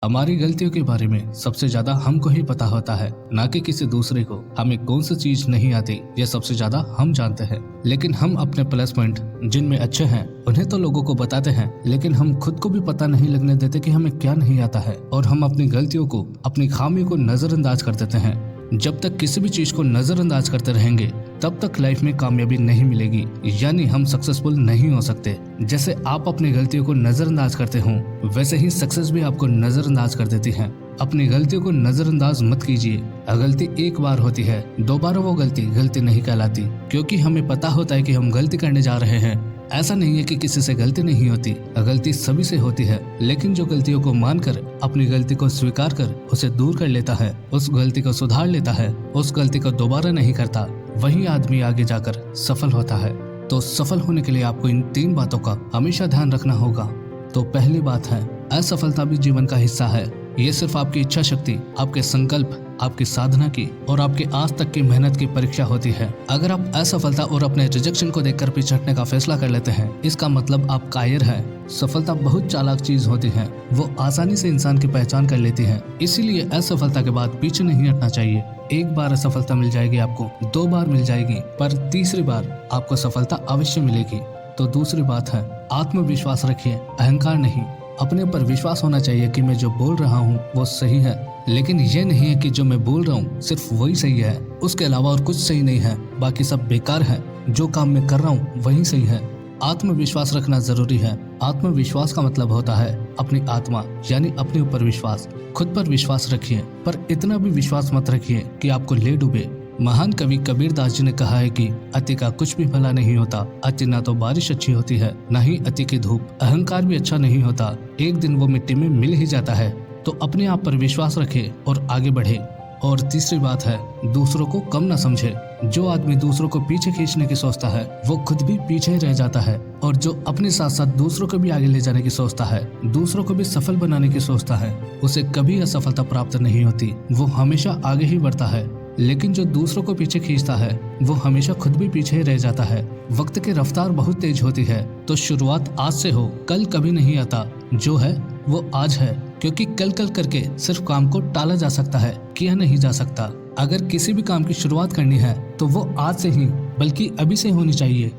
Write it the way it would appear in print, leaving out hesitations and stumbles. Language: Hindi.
हमारी गलतियों के बारे में सबसे ज्यादा हमको ही पता होता है, ना कि किसी दूसरे को। हमें कौन सी चीज नहीं आती ये सबसे ज्यादा हम जानते हैं। लेकिन हम अपने प्लस पॉइंट जिनमें अच्छे हैं उन्हें तो लोगों को बताते हैं, लेकिन हम खुद को भी पता नहीं लगने देते कि हमें क्या नहीं आता है। और हम अपनी गलतियों को, अपनी खामियों को नजरअंदाज कर देते हैं। जब तक किसी भी चीज को नजरअंदाज करते रहेंगे तब तक लाइफ में कामयाबी नहीं मिलेगी, यानी हम सक्सेसफुल नहीं हो सकते। जैसे आप अपनी गलतियों को नजरअंदाज करते हो, वैसे ही सक्सेस भी आपको नजरअंदाज कर देती है। अपनी गलतियों को नजरअंदाज मत कीजिए। गलती एक बार होती है, दोबारा वो गलती गलती नहीं कहलाती, क्योंकि हमें पता होता है कि हम गलती करने जा रहे हैं। ऐसा नहीं है कि किसी से गलती नहीं होती, गलती सभी से होती है। लेकिन जो गलतियों को मानकर, अपनी गलती को स्वीकार कर उसे दूर कर लेता है, उस गलती को सुधार लेता है, उस गलती को दोबारा नहीं करता, वही आदमी आगे जाकर सफल होता है। तो सफल होने के लिए आपको इन 3 बातों का हमेशा ध्यान रखना होगा। तो पहली बात है, असफलता भी जीवन का हिस्सा है। ये सिर्फ आपकी इच्छा शक्ति, आपके संकल्प, आपकी साधना की और आपके आज तक की मेहनत की परीक्षा होती है। अगर आप असफलता और अपने रिजेक्शन को देखकर पीछे हटने का फैसला कर लेते हैं, इसका मतलब आप कायर हैं। सफलता बहुत चालाक चीज होती है, वो आसानी से इंसान की पहचान कर लेती है। इसीलिए असफलता के बाद पीछे नहीं हटना चाहिए। एक बार असफलता मिल जाएगी आपको, 2 बार मिल जाएगी, पर तीसरी बार आपको सफलता अवश्य मिलेगी। तो दूसरी बात है, आत्मविश्वास रखिए, अहंकार नहीं। अपने पर विश्वास होना चाहिए कि मैं जो बोल रहा हूँ वो सही है, लेकिन ये नहीं है कि जो मैं बोल रहा हूँ सिर्फ वही सही है, उसके अलावा और कुछ सही नहीं है, बाकी सब बेकार है। जो काम मैं कर रहा हूँ वही सही है। आत्मविश्वास रखना जरूरी है। आत्मविश्वास का मतलब होता है अपनी आत्मा, यानी अपने ऊपर विश्वास। खुद पर विश्वास रखिए, पर इतना भी विश्वास मत रखिए कि आपको ले डूबे। महान कवि कबीर दास जी ने कहा है कि अति का कुछ भी भला नहीं होता। अति ना तो बारिश अच्छी होती है, ना ही अति की धूप। अहंकार भी अच्छा नहीं होता, एक दिन वो मिट्टी में मिल ही जाता है। तो अपने आप पर विश्वास रखे और आगे बढ़े। और तीसरी बात है, दूसरों को कम ना समझे। जो आदमी दूसरों को पीछे खींचने की सोचता है वो खुद भी पीछे रह जाता है, और जो अपने साथ साथ दूसरों को भी आगे ले जाने की सोचता है, दूसरों को भी सफल बनाने की सोचता है, उसे कभी असफलता प्राप्त नहीं होती। वो हमेशा आगे ही बढ़ता है। लेकिन जो दूसरों को पीछे खींचता है वो हमेशा खुद भी पीछे ही रह जाता है। वक्त की रफ्तार बहुत तेज होती है, तो शुरुआत आज से हो। कल कभी नहीं आता, जो है वो आज है। क्योंकि कल कल करके सिर्फ काम को टाला जा सकता है, किया नहीं जा सकता। अगर किसी भी काम की शुरुआत करनी है तो वो आज से ही, बल्कि अभी से होनी चाहिए।